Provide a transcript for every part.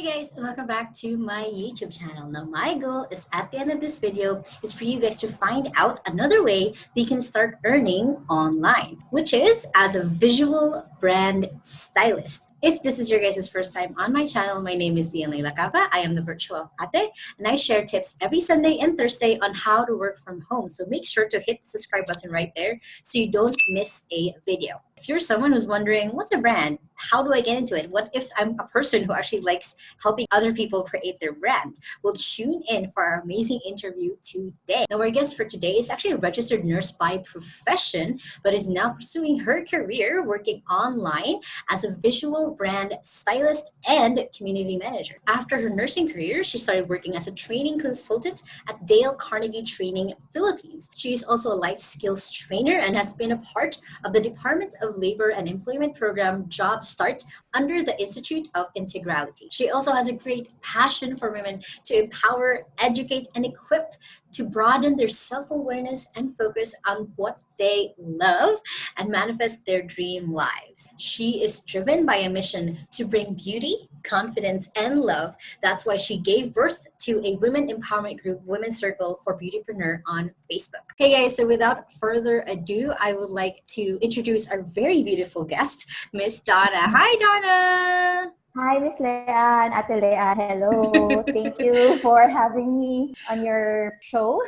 Hey guys, welcome back to my YouTube channel. Now my goal is at the end of this video is for you guys to find out another way that you can start earning online, which is as a visual brand stylist. If this is your guys' first time on my channel, my name is Lacaba. I am the virtual ate, and I share tips every Sunday and Thursday on how to work from home. So make sure to hit the subscribe button right there so you don't miss a video. If you're someone who's wondering, what's a brand? How do I get into it? What if I'm a person who actually likes helping other people create their brand? Well, tune in for our amazing interview today. Now, our guest for today is actually a registered nurse by profession, but is now pursuing her career working online as a visual brand stylist and community manager. After her nursing career, she started working as a training consultant at Dale Carnegie Training Philippines. She is also a life skills trainer and has been a part of the Department of Labor and Employment program JobStart under the Institute of Integrality. She also has a great passion for women to empower, educate, and equip to broaden their self-awareness and focus on what they love and manifest their dream lives. She is driven by a mission to bring beauty, confidence, and love. That's why she gave birth to a women empowerment group, Women's Circle for Beautypreneur on Facebook. Hey guys, so without further ado, I would like to introduce our very beautiful guest, Miss Donna. Hi, Donna! Hi, Miss Leanne, Ate Leanne. Hello. Thank you for having me on your show.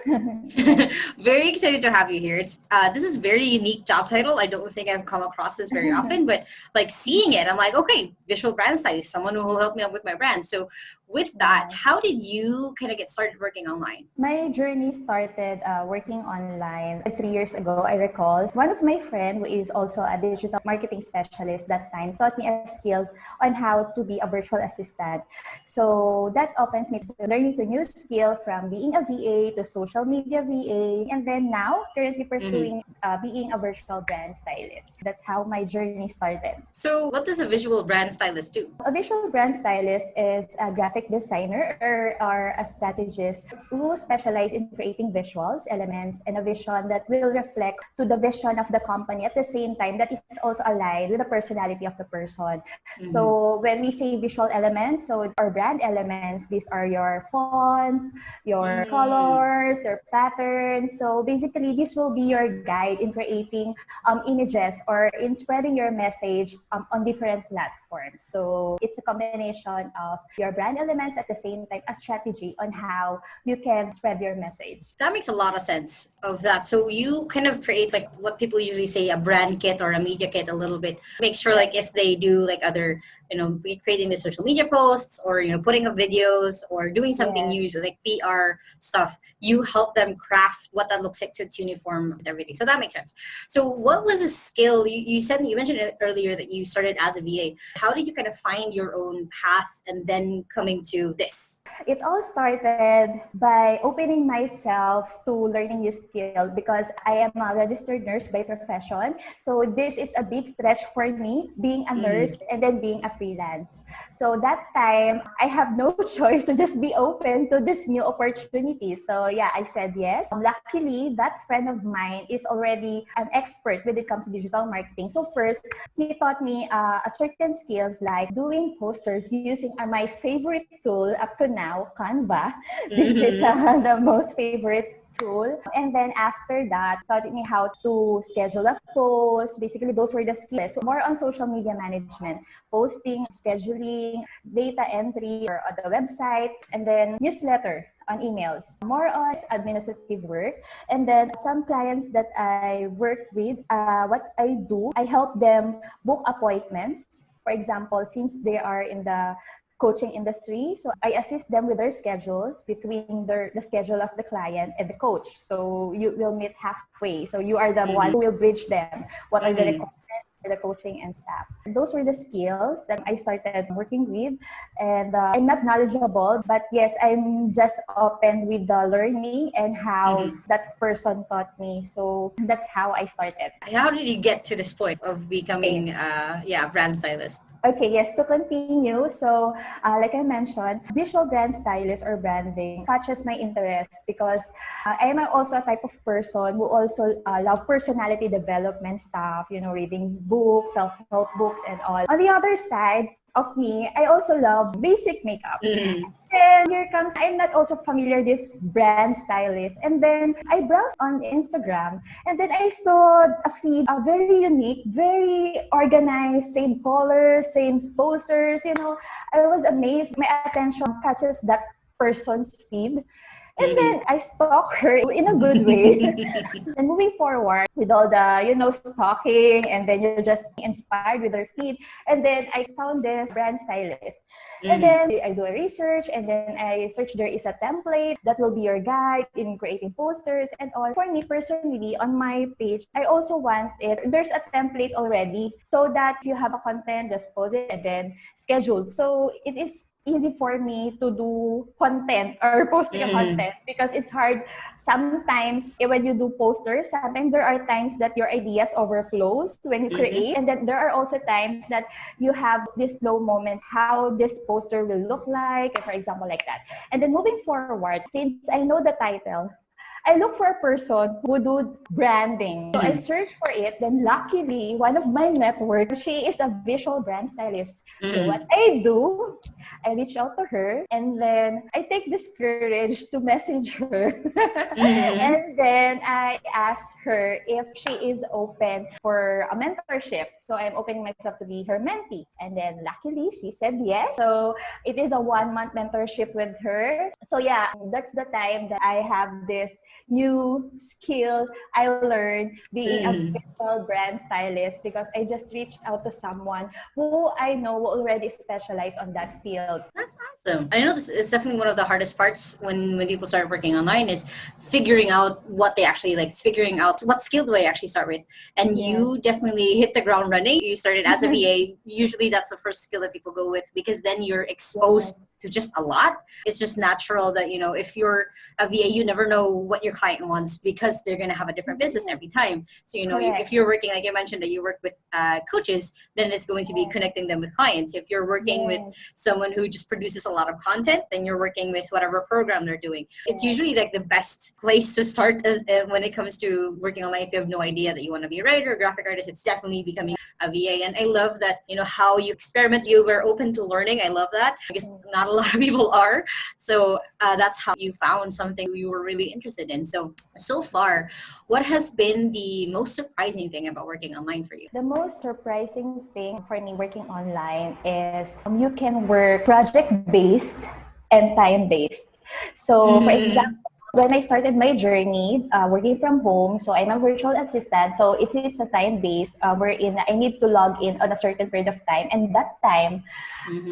Very excited to have you here. This is very unique job title. I don't think I've come across this very often, but like seeing it, I'm like, okay, visual brand stylist, someone who will help me out with my brand. So with that, how did you kind of get started working online? My journey started working online 3 years ago, I recall. One of my friends, who is also a digital marketing specialist that time, taught me skills on how to be a virtual assistant. So that opens me to learning to new skill from being a VA to social media VA, and then now currently pursuing being a virtual brand stylist. That's how my journey started. So what does a visual brand stylist do? A visual brand stylist is a graphic designer or a strategist who specialize in creating visuals, elements, and a vision that will reflect to the vision of the company at the same time that is also aligned with the personality of the person. So when we say visual elements, so our brand elements, these are your fonts, your colors, your patterns. So basically, this will be your guide in creating images or in spreading your message on different platforms. So it's a combination of your brand elements at the same time a strategy on how you can spread your message. That makes a lot of sense of that. So you kind of create like what people usually say a brand kit or a media kit a little bit. Make sure like if they do like other, creating the social media posts or, putting up videos or doing something usually like PR stuff, you help them craft what that looks like so it's uniform with everything. So that makes sense. So what was a skill, you mentioned it earlier that you started as a VA. How did you kind of find your own path and then coming to this? It all started by opening myself to learning new skill because I am a registered nurse by profession. So this is a big stretch for me, being a nurse and then being a freelance. So that time, I have no choice to just be open to this new opportunity. So yeah, I said yes. Luckily, that friend of mine is already an expert when it comes to digital marketing. So first, he taught me a certain skills like doing posters using my favorite tool up to now, Canva. This is the most favorite tool. And then after that, taught me how to schedule a post. Basically, those were the skills. So more on social media management, posting, scheduling, data entry or on the website, and then newsletter on emails. More on administrative work. And then some clients that I work with, what I do, I help them book appointments. For example, since they are in the coaching industry. So I assist them with their schedules between the schedule of the client and the coach. So you will meet halfway. So you are the one who will bridge them. What are the requirements for the coaching and staff? Those were the skills that I started working with. And I'm not knowledgeable, but yes, I'm just open with the learning and how that person taught me. So that's how I started. How did you get to this point of becoming brand stylist? Okay, yes, to continue. So, like I mentioned, visual brand stylist or branding catches my interest because I am also a type of person who also love personality development stuff, reading books, self-help books and all. On the other side, of me, I also love basic makeup. Mm. And here comes, I'm not also familiar this brand Stylist. And then I browsed on Instagram, and then I saw a feed, very unique, very organized, same colors, same posters. I was amazed. My attention catches that person's feed. And then I stalk her in a good way. And moving forward with all the, stalking, and then you're just inspired with their feed. And then I found this brand Stylist. And then I do a research, and then I search there is a template that will be your guide in creating posters and all. For me personally, on my page, I also want it. There's a template already so that if you have a content, just post it and then schedule. So it is easy for me to do content or posting a content because it's hard sometimes when you do posters. Sometimes there are times that your ideas overflows when you create, and then there are also times that you have these slow moments how this poster will look like, for example, like that. And then moving forward, since I know the title, I look for a person who do branding. So I search for it. Then luckily, one of my network, she is a visual brand stylist. So what I do, I reach out to her, and then I take this courage to message her. And then I ask her if she is open for a mentorship. So I'm opening myself to be her mentee. And then luckily, she said yes. So it is a 1-month mentorship with her. So yeah, that's the time that I have this new skill I learned being a visual brand stylist, because I just reached out to someone who I know will already specialize on that field. That's awesome. I know this is definitely one of the hardest parts when people start working online is figuring out what they actually like, figuring out what skill do I actually start with. And you definitely hit the ground running. You started as a VA. Usually that's the first skill that people go with, because then you're exposed to just a lot. It's just natural that, if you're a VA, you never know what your client wants because they're going to have a different business every time. So, if you're working, like you mentioned, that you work with coaches, then it's going to be connecting them with clients. If you're working with someone who just produces a lot of content, then you're working with whatever program they're doing. It's usually like the best place to start when it comes to working online. If you have no idea that you want to be a writer or graphic artist, it's definitely becoming a VA. And I love that, how you experiment, you were open to learning. I love that, because not a lot of people are. So that's how you found something you were really interested in. So far, what has been the most surprising thing about working online for you? The most surprising thing for me working online is you can work project-based and time-based. So, for example, when I started my journey working from home, so I'm a virtual assistant, so it's a time-based wherein I need to log in on a certain period of time. And that time,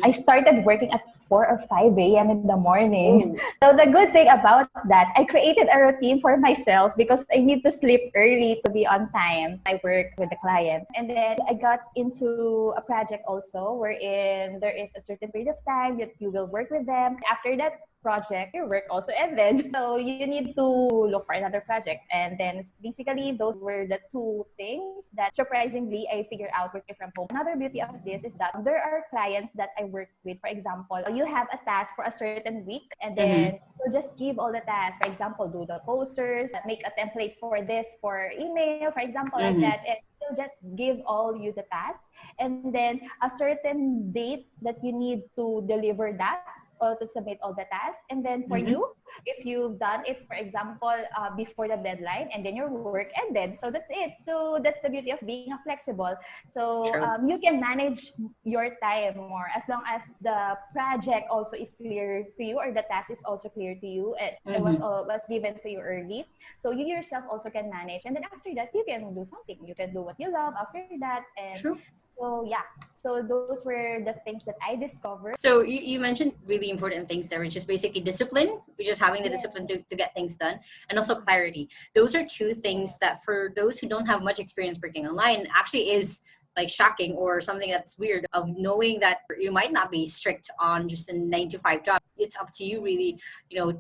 I started working at 4 or 5 a.m. in the morning. So the good thing about that, I created a routine for myself because I need to sleep early to be on time. I work with the client. And then I got into a project also wherein there is a certain period of time that you will work with them. After that project, your work also ended. So you need to look for another project. And then basically those were the two things that surprisingly I figured out working from home. Another beauty of this is that there are clients that I work with. For example, you have a task for a certain week, and then you just give all the tasks. For example, do the posters, make a template for this for email, for example, like that. And they'll just give all you the task, and then a certain date that you need to deliver that or to submit all the tasks. And then for you, if you've done it, for example, before the deadline, and then your work ended. So that's it. So that's the beauty of being flexible. So you can manage your time more as long as the project also is clear to you, or the task is also clear to you, and it was given to you early. So you yourself also can manage. And then after that, you can do something. You can do what you love after that. And so yeah, so those were the things that I discovered. So you mentioned really important things there, which is basically discipline, which is having the discipline to get things done, and also clarity. Those are two things that for those who don't have much experience working online actually is like shocking, or something that's weird, of knowing that you might not be strict on just a 9 to 5 job. It's up to you really,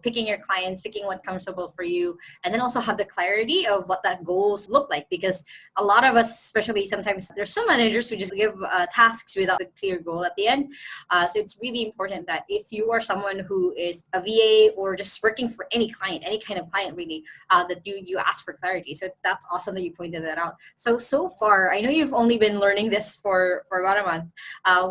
picking your clients, picking what's comfortable for you, and then also have the clarity of what that goals look like. Because a lot of us, especially sometimes there's some managers who just give tasks without a clear goal at the end. So it's really important that if you are someone who is a VA or just working for any client, any kind of client really, that you ask for clarity. So that's awesome that you pointed that out. So far, I know you've only been been learning this for about a month.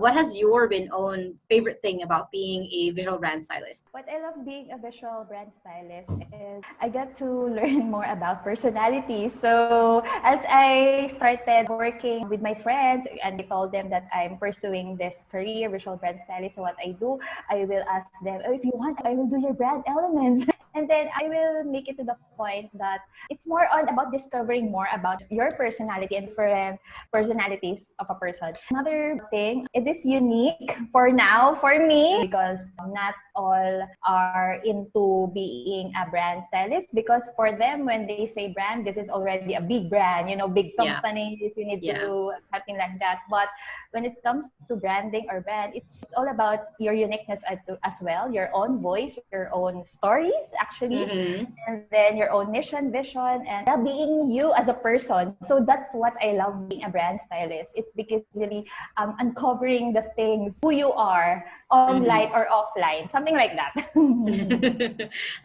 What has your been own favorite thing about being a visual brand stylist? What I love being a visual brand stylist is I got to learn more about personality. So as I started working with my friends and I told them that I'm pursuing this career, visual brand stylist, so what I do, I will ask them, oh, if you want, I will do your brand elements. And then I will make it to the point that it's more on about discovering more about your personality and different personalities of a person. Another thing, it is unique for now for me because not all are into being a brand stylist, because for them, when they say brand, this is already a big brand, big Yeah. companies, you need to Yeah. do something like that. But when it comes to branding or brand, it's all about your uniqueness as well, your own voice, your own stories actually, Mm-hmm. and then your own mission, vision, and being you as a person. So that's what I love being a brand stylist. It's because really uncovering the things, who you are, online Mm-hmm. or offline, something like that.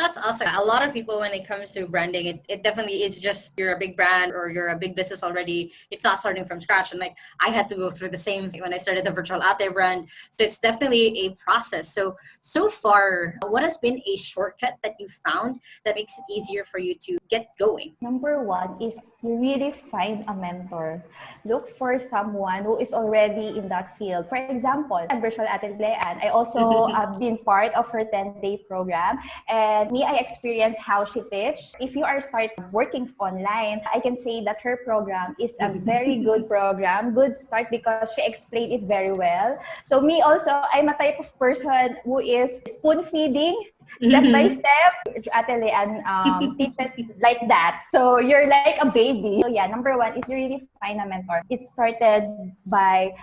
That's awesome. A lot of people, when it comes to branding, it definitely is just you're a big brand or you're a big business already. It's not starting from scratch. And like I had to go through the same thing when I started the virtual out there brand. So it's definitely a process. So far, what has been a shortcut that you found that makes it easier for you to get going? Number one is you really find a mentor. Look for someone who is already in that field. For example, at Virtual Atelier, I also have been part of her 10-day program. And me, I experienced how she teach. If you are starting working online, I can say that her program is a very good program, good start because she explained it very well. So me also, I'm a type of person who is spoon feeding step by Mm-hmm. step. Atelian teaches like that. So you're like a baby. So yeah, number one is you really find a mentor. It started by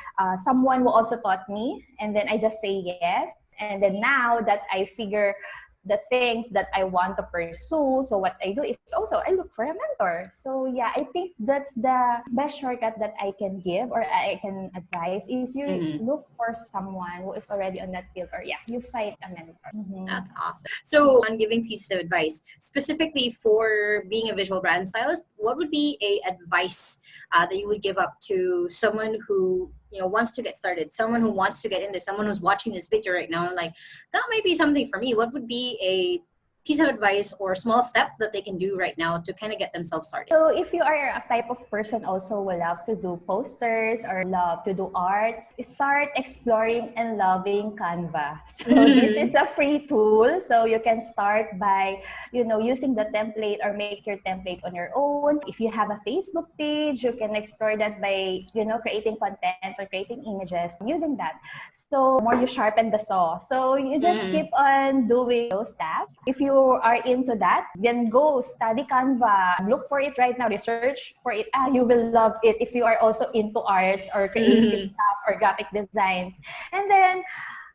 someone who also taught me, and then I just say yes. And then now that I figure the things that I want to pursue, so what I do is also I look for a mentor. So yeah, I think that's the best shortcut that I can give or I can advise is you Mm-hmm. look for someone who is already on that field, or yeah, you find a mentor. That's awesome. So, on giving pieces of advice, specifically for being a visual brand stylist, what would be a advice that you would give up to someone who wants to get started, someone who wants to get into, someone who's watching this video right now and like that might be something for me? What would be a piece of advice or small step that they can do right now to kind of get themselves started? So if you are a type of person also who love to do posters or love to do arts, start exploring and loving Canva. So this is a free tool. So you can start by, using the template or make your template on your own. If you have a Facebook page, you can explore that by, creating contents or creating images using that. So more you sharpen the saw. So you just keep Mm-hmm. on doing those tasks. If you are into that, then go study Canva. Look for it right now. Research for it. You will love it if you are also into arts or creative Mm-hmm. stuff or graphic designs. And then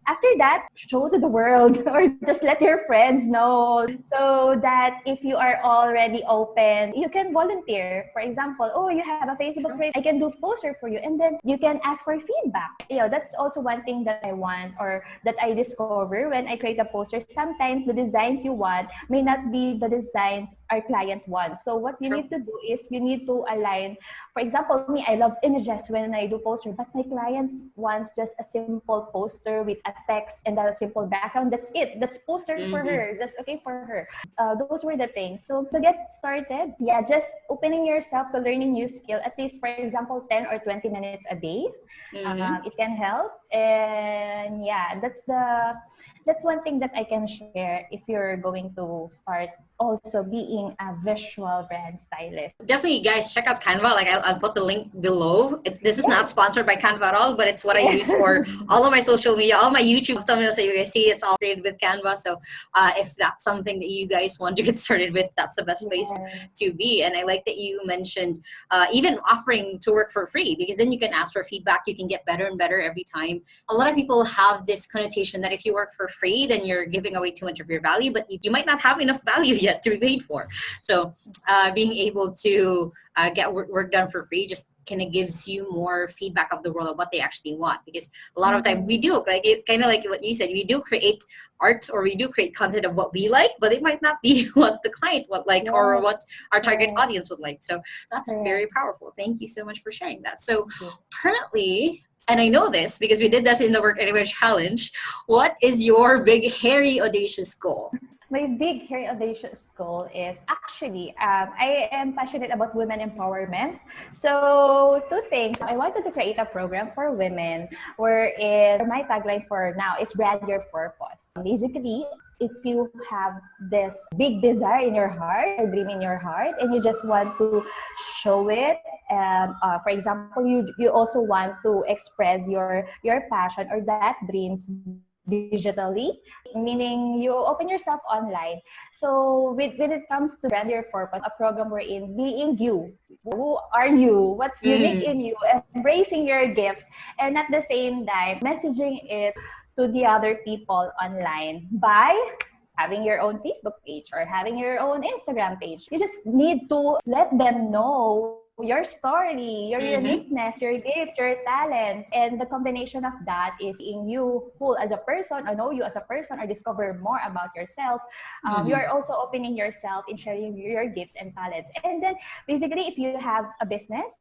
after that, show to the world or just let your friends know so that if you are already open, you can volunteer. For example, oh, you have a Facebook Sure. page, I can do poster for you. And then you can ask for feedback. That's also one thing that I want or that I discover when I create a poster. Sometimes the designs you want may not be the designs our client wants. So what you True. need to do is you need to align. For example, me, I love images when I do poster, but my clients wants just a simple poster with a text and a simple background. That's it. That's poster for Mm-hmm. her. That's okay for her. Those were the things. So to get started, yeah, just opening yourself to learning new skill, at least, for example, 10 or 20 minutes a day. Mm-hmm. It can help. And yeah, that's one thing that I can share if you're going to start also being a visual brand stylist. Definitely, guys, check out Canva. Like, I'll put the link below. This is not Yes. sponsored by Canva at all, but it's what I use Yes. for all of my social media, all my YouTube thumbnails that you guys see. It's all created with Canva. So, if that's something that you guys want to get started with, that's the best place Yes. to be. And I like that you mentioned even offering to work for free, because then you can ask for feedback. You can get better and better every time. A lot of people have this connotation that if you work for free, then you're giving away too much of your value, but you might not have enough value yet to be paid for. So being able to get work done for free just kind of gives you more feedback of the world of what they actually want, because a lot of time we do, like it kind of like what you said, we do create art or we do create content of what we like, but it might not be what the client would like, or what our target audience would like. So that's very powerful. Thank you so much for sharing that. So currently, and I know this because we did this in the Work Anywhere Challenge, what is your big, hairy, audacious goal? My big, hairy, audacious goal is actually, I am passionate about women empowerment. So, two things. I wanted to create a program for women wherein my tagline for now is brand your purpose. Basically, if you have this big desire in your heart, a dream in your heart, and you just want to show it, for example, you also want to express your passion or that dreams digitally, meaning you open yourself online. So when it comes to brand your purpose, a program wherein being you, who are you, what's unique in you, embracing your gifts, and at the same time messaging it to the other people online by having your own Facebook page or having your own Instagram page. You just need to let them know your story, your uniqueness, your gifts, your talents. And the combination of that is in you whole as a person, or know you as a person, or discover more about yourself. You are also opening yourself in sharing your gifts and talents. And then basically, if you have a business,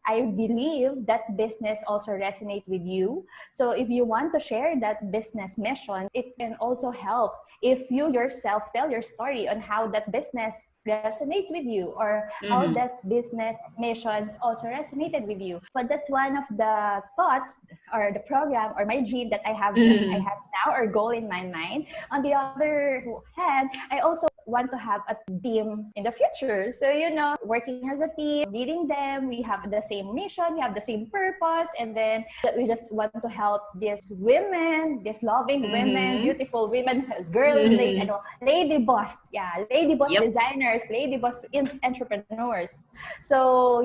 I believe that business also resonate with you. So if you want to share that business mission, it can also help if you yourself tell your story on how that business resonates with you, or how that business missions also resonated with you. But that's one of the thoughts or the program or my dream that I have now, or goal in my mind. On the other hand, I also want to have a team in the future. So, working as a team, leading them, we have the same mission, we have the same purpose, and then we just want to help these women, these loving women, beautiful women, lady boss, lady boss designers, lady boss entrepreneurs. So,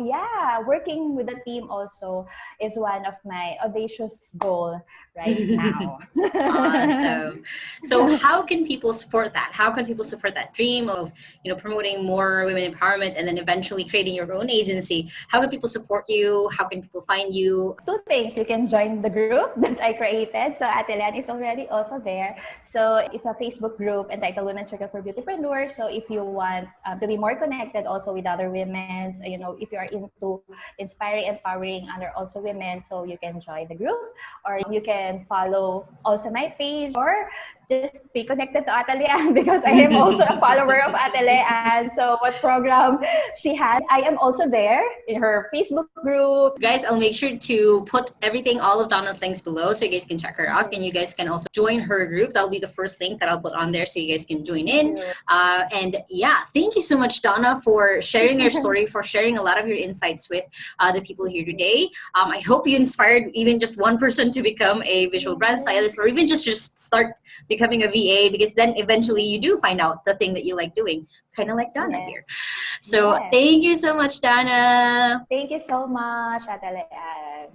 working with a team also is one of my audacious goal right now. Awesome. So how can people support that? How can people support that dream of, promoting more women empowerment and then eventually creating your own agency? How can people support you? How can people find you? Two things. You can join the group that I created. So Atelan is already also there. So it's a Facebook group entitled Women's Circle for Beautypreneurs. So if you want to be more connected also with other women, so, if you are into inspiring, empowering other also women, so you can join the group, or you can follow also my page, or just be connected to Atelier because I am also a follower of Atelier. And so what program she has, I am also there in her Facebook group. Guys, I'll make sure to put all of Donna's links below so you guys can check her out. And you guys can also join her group. That'll be the first link that I'll put on there so you guys can join in. And thank you so much, Donna, for sharing your story, for sharing a lot of your insights with the people here today. I hope you inspired even just one person to become a visual brand stylist, or even just start becoming a VA, because then eventually you do find out the thing that you like doing, kind of like Donna here. So thank you so much, Donna. Thank you so much, Atelier.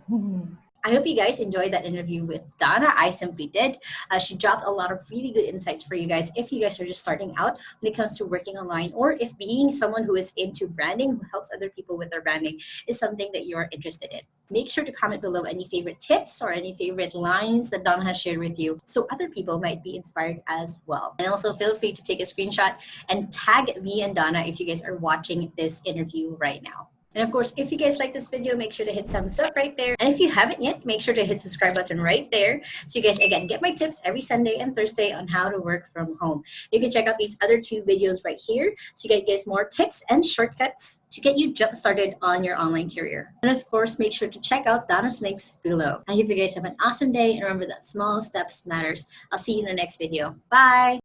I hope you guys enjoyed that interview with Donna. I simply did. She dropped a lot of really good insights for you guys if you guys are just starting out when it comes to working online, or if being someone who is into branding, who helps other people with their branding, is something that you're interested in. Make sure to comment below any favorite tips or any favorite lines that Donna has shared with you, so other people might be inspired as well. And also feel free to take a screenshot and tag me and Donna if you guys are watching this interview right now. And of course, if you guys like this video, make sure to hit thumbs up right there. And if you haven't yet, make sure to hit subscribe button right there. So you guys, again, get my tips every Sunday and Thursday on how to work from home. You can check out these other two videos right here so you guys more tips and shortcuts to get you jump started on your online career. And of course, make sure to check out Donna's links below. I hope you guys have an awesome day, and remember that small steps matters. I'll see you in the next video. Bye.